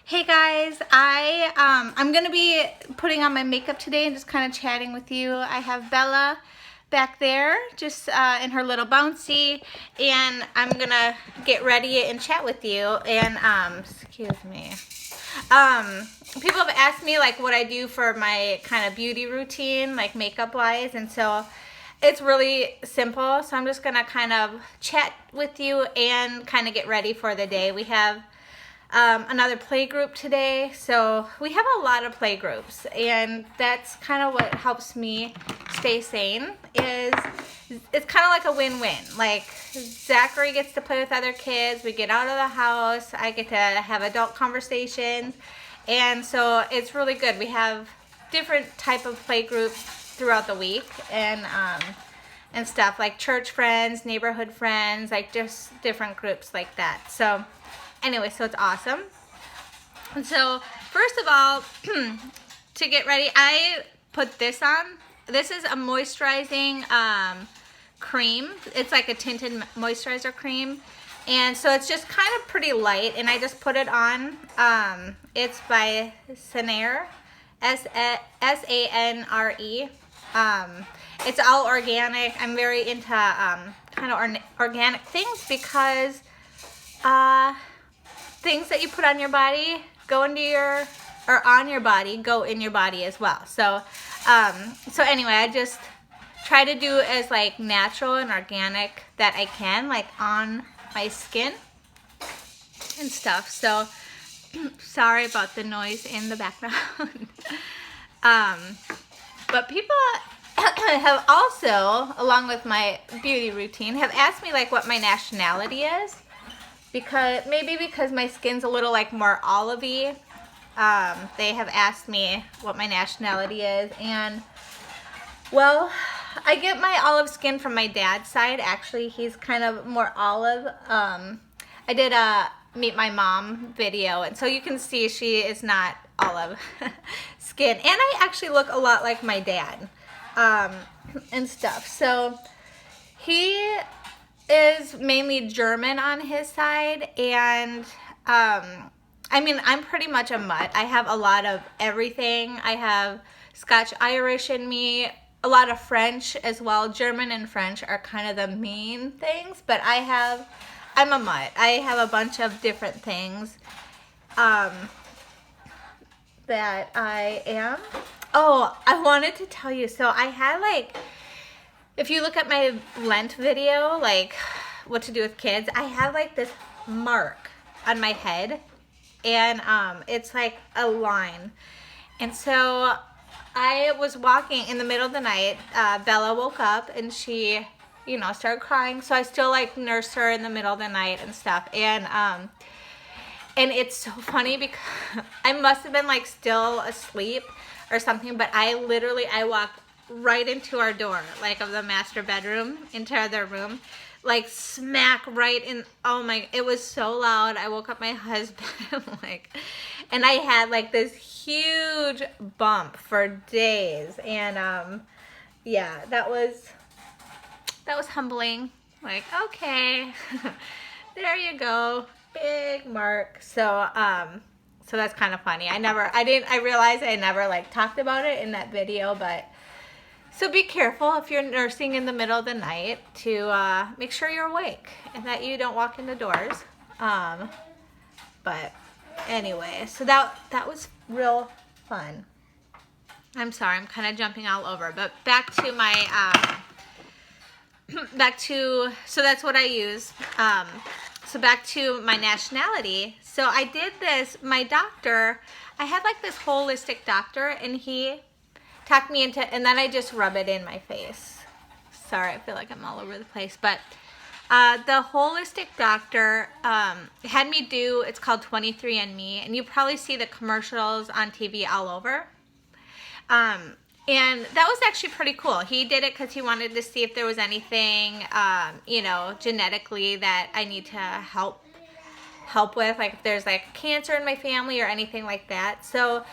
Hey guys, I'm gonna be putting on my makeup today and just kind of chatting with you. I have Bella back there, just in her little bouncy, and I'm gonna get ready and chat with you. And excuse me. People have asked me like what I do for my kind of beauty routine, like makeup wise, and so it's really simple. So I'm just gonna kind of chat with you and kind of get ready for the day. We have another play group today, so we have a lot of play groups, and that's kind of what helps me stay sane. It's kind of like a win-win. Like Zachary gets to play with other kids, we get out of the house, I get to have adult conversations, and so it's really good. We have different type of play groups throughout the week, and stuff like church friends, neighborhood friends, like just different groups like that. So anyway, so it's awesome. And so first of all, to get ready, I put this on. This is a moisturizing cream. It's like a tinted moisturizer cream. And so it's just kind of pretty light, and I just put it on. It's by SanRe, S-A-N-R-E. It's all organic. I'm very into kind of organic things because things that you put on your body go into your, or on your body, go in your body as well. So, so anyway, I just try to do as like natural and organic that I can, like on my skin and stuff. So, sorry about the noise in the background. But people have also, along with my beauty routine, have asked me like what my nationality is. Because my skin's a little like more olivey, they have asked me what my nationality is, and well, I get my olive skin from my dad's side. Actually, he's kind of more olive. I did a meet my mom video, and so you can see she is not olive skin, and I actually look a lot like my dad, and stuff. So he is mainly German on his side, and I mean, I'm pretty much a mutt. I have a lot of everything. I have Scotch Irish in me, a lot of French as well. German and French are kind of the main things, but I'm a mutt. I have a bunch of different things that I am. Oh, I wanted to tell you, so I had like, if you look at my Lent video, like what to do with kids, I have like this mark on my head, and it's like a line. And so I was walking in the middle of the night. Bella woke up and she, started crying. So I still like nursed her in the middle of the night and stuff. And it's so funny because I must have been like still asleep or something, but I walked right into our door, like of the master bedroom, into their room, like smack right in. Oh my, it was so loud. I woke up my husband, like, and I had like this huge bump for days. And yeah, that was humbling. Like, okay, there you go, big mark. So so that's kind of funny. I realized I never like talked about it in that video, but so be careful if you're nursing in the middle of the night to make sure you're awake and that you don't walk into doors. But anyway, so that was real fun. I'm sorry, I'm kind of jumping all over, but back to my so that's what I use. So back to my nationality. So I did this. My doctor, I had like this holistic doctor, and he talked me into, and then I just rub it in my face. Sorry, I feel like I'm all over the place, but the holistic doctor had me do, it's called 23andMe, and you probably see the commercials on TV all over. And that was actually pretty cool. He did it because he wanted to see if there was anything, genetically that I need to help with, like if there's like cancer in my family or anything like that. So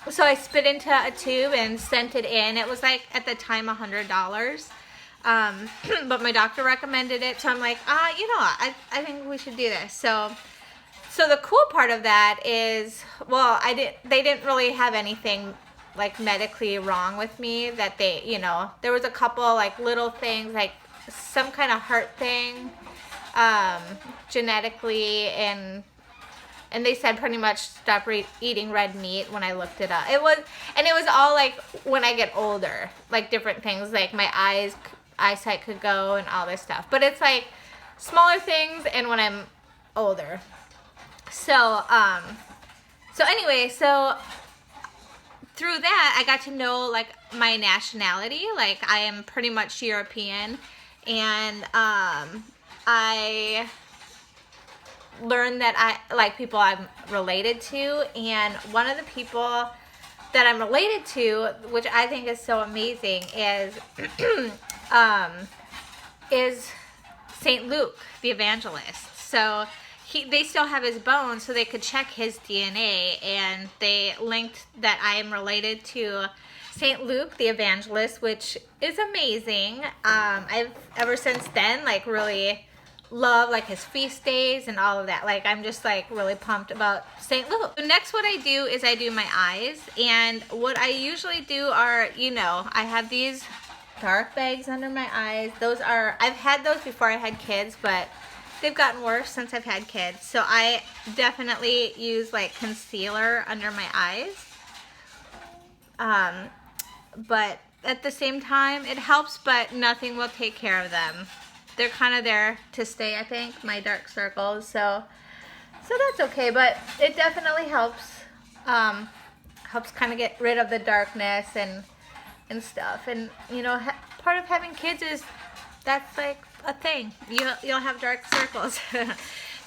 so I spit into a tube and sent it in. It was like at the time $100, but my doctor recommended it, so I'm like, I think we should do this. So So the cool part of that is, well, they didn't really have anything like medically wrong with me that they, you know, there was a couple like little things like some kind of heart thing, genetically, and they said pretty much stop eating red meat when I looked it up. It was all like when I get older, like different things, like my eyesight could go and all this stuff. But it's like smaller things and when I'm older. So, anyway, so through that, I got to know like my nationality. Like I am pretty much European, and I learned that I like people I'm related to, and one of the people that I'm related to, which I think is so amazing, is Saint Luke, the evangelist. So they still have his bones, so they could check his DNA, and they linked that I am related to Saint Luke, the evangelist, which is amazing. I've ever since then like really love like his feast days and all of that. Like I'm just like really pumped about Saint Luke. So next what I do is I do my eyes, and what I usually do are, you know, I have these dark bags under my eyes. I've had those before I had kids, but they've gotten worse since I've had kids. So I definitely use like concealer under my eyes. But at the same time, it helps, but nothing will take care of them. They're kind of there to stay, I think, my dark circles. So that's okay, but it definitely helps. Helps kind of get rid of the darkness and stuff. And you know, part of having kids is that's like a thing. You'll have dark circles.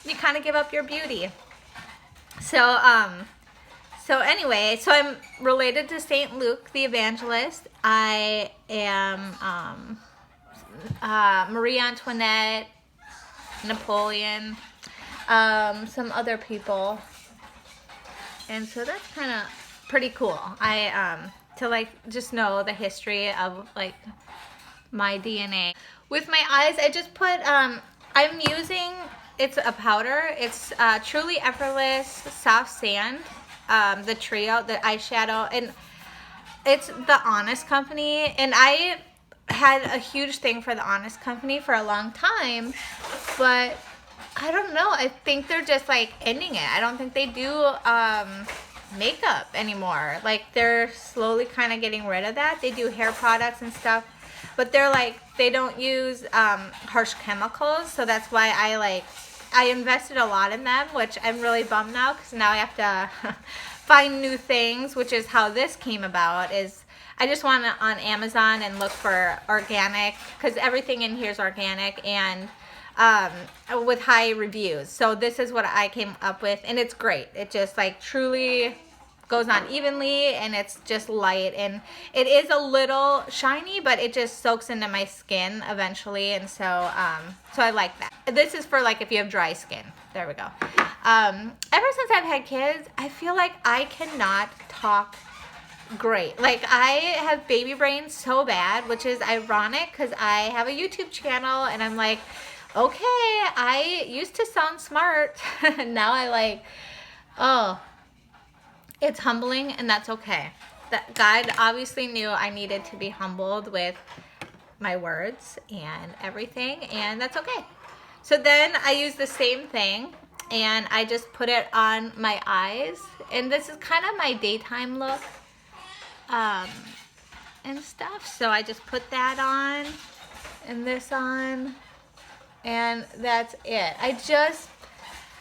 You kind of give up your beauty. So anyway, so I'm related to Saint Luke, the evangelist. I am Marie Antoinette, Napoleon, some other people, and so that's kind of pretty cool. To like just know the history of like my DNA. With my eyes, I just put I'm using, it's a powder. It's Truly Effortless Soft Sand, the trio, the eyeshadow, and it's the Honest Company, and I had a huge thing for the Honest Company for a long time, but I don't know, I think they're just like ending it. I don't think they do makeup anymore. Like they're slowly kind of getting rid of that. They do hair products and stuff, but they're like, they don't use harsh chemicals, so that's why I invested a lot in them, which I'm really bummed now, because now I have to find new things, which is how this came about. Is I just went on Amazon and look for organic, because everything in here is organic, and with high reviews. So this is what I came up with, and it's great. It just like truly goes on evenly, and it's just light, and it is a little shiny, but it just soaks into my skin eventually, and so I like that. This is for like if you have dry skin. There we go. Ever since I've had kids, I feel like I cannot talk great. Like I have baby brain so bad, which is ironic because I have a YouTube channel, and I'm like, okay, I used to sound smart. Now I like, oh, it's humbling, and that's okay. That God obviously knew I needed to be humbled with my words and everything, and that's okay. So then I use the same thing, and I just put it on my eyes, and this is kind of my daytime look and stuff. So I just put that on and this on, and that's it.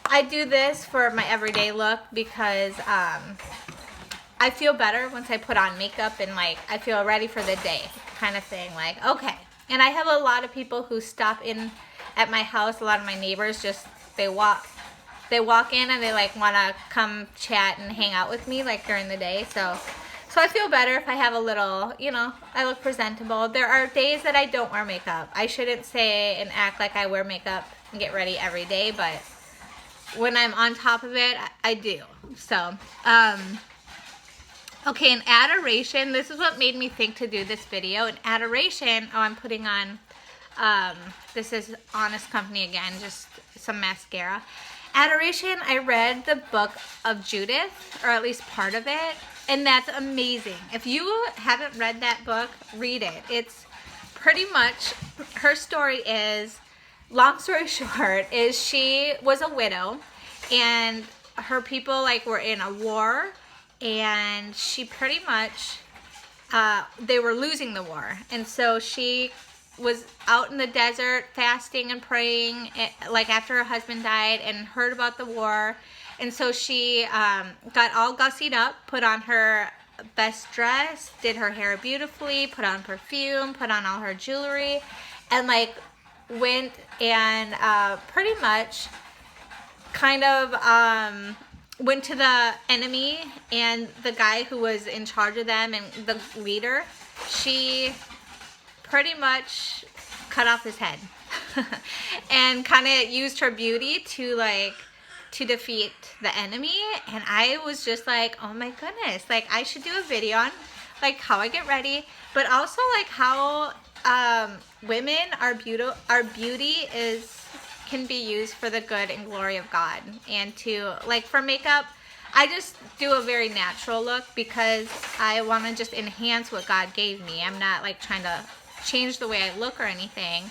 I do this for my everyday look because I feel better once I put on makeup, and like I feel ready for the day kind of thing, like okay. And I have a lot of people who stop in at my house. A lot of my neighbors just they walk in and they like want to come chat and hang out with me like during the day. So I feel better if I have a little, you know, I look presentable. There are days that I don't wear makeup. I shouldn't say and act like I wear makeup and get ready every day, but when I'm on top of it, I do. So, okay, in adoration, this is what made me think to do this video. In adoration, I'm putting on, this is Honest Company again, just some mascara. Adoration, I read the book of Judith, or at least part of it, and that's amazing. If you haven't read that book, read it. It's pretty much, her story is, long story short, is she was a widow, and her people like were in a war, and she pretty much, they were losing the war, and so she was out in the desert fasting and praying, like after her husband died, and heard about the war. And so she got all gussied up, put on her best dress, did her hair beautifully, put on perfume, put on all her jewelry, and like went and pretty much kind of went to the enemy, and the guy who was in charge of them and the leader, she pretty much cut off his head and kind of used her beauty to defeat the enemy. And I was just like, oh my goodness, like I should do a video on like how I get ready, but also like how women, our beauty can be used for the good and glory of God. And to like for makeup, I just do a very natural look because I want to just enhance what God gave me. I'm not like trying to change the way I look or anything,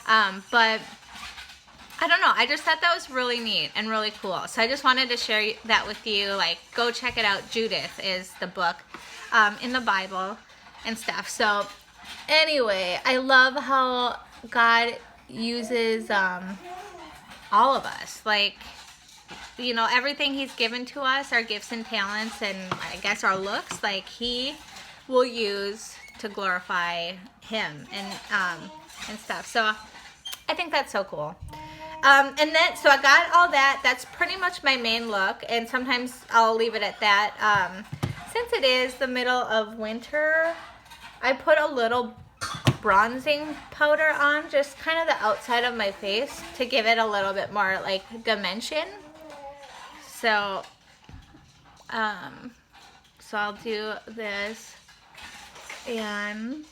but I don't know, I just thought that was really neat and really cool, so I just wanted to share that with you. Like, go check it out. Judith is the book in the Bible and stuff. So anyway, I love how God uses all of us, like, you know, everything he's given to us, our gifts and talents, and I guess our looks, like he will use to glorify him and stuff. So I think that's so cool. And then, so I got all that. That's pretty much my main look, and sometimes I'll leave it at that. Since it is the middle of winter, I put a little bronzing powder on, just kind of the outside of my face to give it a little bit more like dimension. So, so I'll do this. And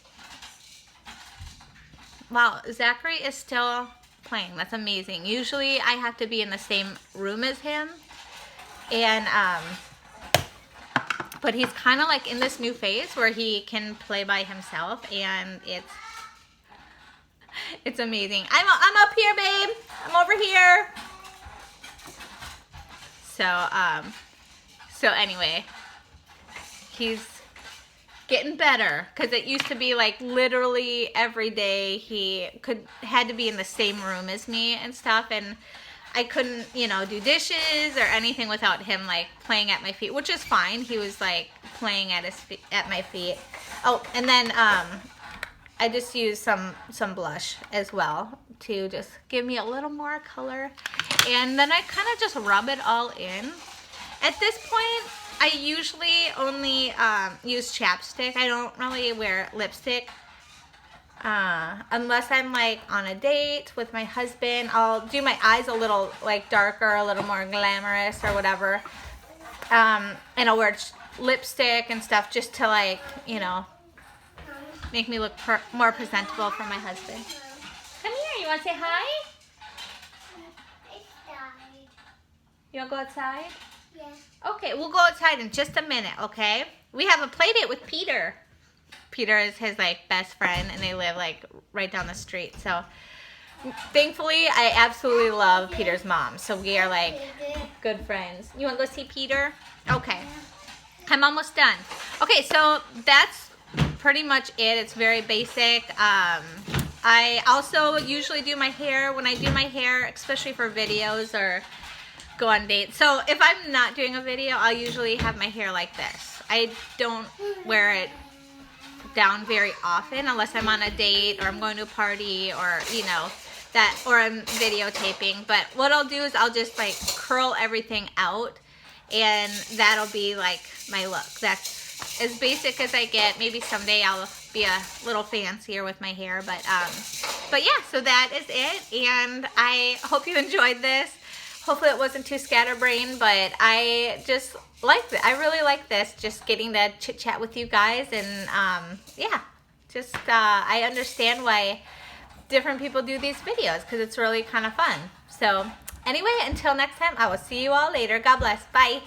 wow, Zachary is still playing. That's amazing. Usually I have to be in the same room as him, and but he's kind of like in this new phase where he can play by himself, and it's amazing. I'm up here, babe. I'm over here. So anyway, he's getting better, because it used to be like literally every day he had to be in the same room as me and stuff, and I couldn't, you know, do dishes or anything without him like playing at my feet, which is fine. He was like playing at my feet. Oh, and then I just used some blush as well to just give me a little more color, and then I kind of just rub it all in. At this point, I usually only use chapstick. I don't really wear lipstick unless I'm like on a date with my husband. I'll do my eyes a little like darker, a little more glamorous or whatever, and I'll wear lipstick and stuff just to, like, you know, make me look more presentable for my husband. Come here, you want to say hi? You want to go outside? Yeah. Okay, we'll go outside in just a minute, okay? We have a play date with Peter. Peter is his, like, best friend, and they live, like, right down the street. So, thankfully, I absolutely love Peter's mom. So, we are, like, good friends. You want to go see Peter? Okay. I'm almost done. Okay, so that's pretty much it. It's very basic. I also usually do my hair. When I do my hair, especially for videos or go on dates. So if I'm not doing a video, I'll usually have my hair like this. I don't wear it down very often unless I'm on a date or I'm going to a party, or, you know, that, or I'm videotaping. But what I'll do is I'll just like curl everything out, and that'll be like my look. That's as basic as I get. Maybe someday I'll be a little fancier with my hair, but yeah, so that is it, and I hope you enjoyed this. Hopefully it wasn't too scatterbrained, but I just liked it. I really like this, just getting to chit chat with you guys, and yeah, just I understand why different people do these videos, because it's really kind of fun. So Anyway, until next time, I will see you all later. God bless. Bye.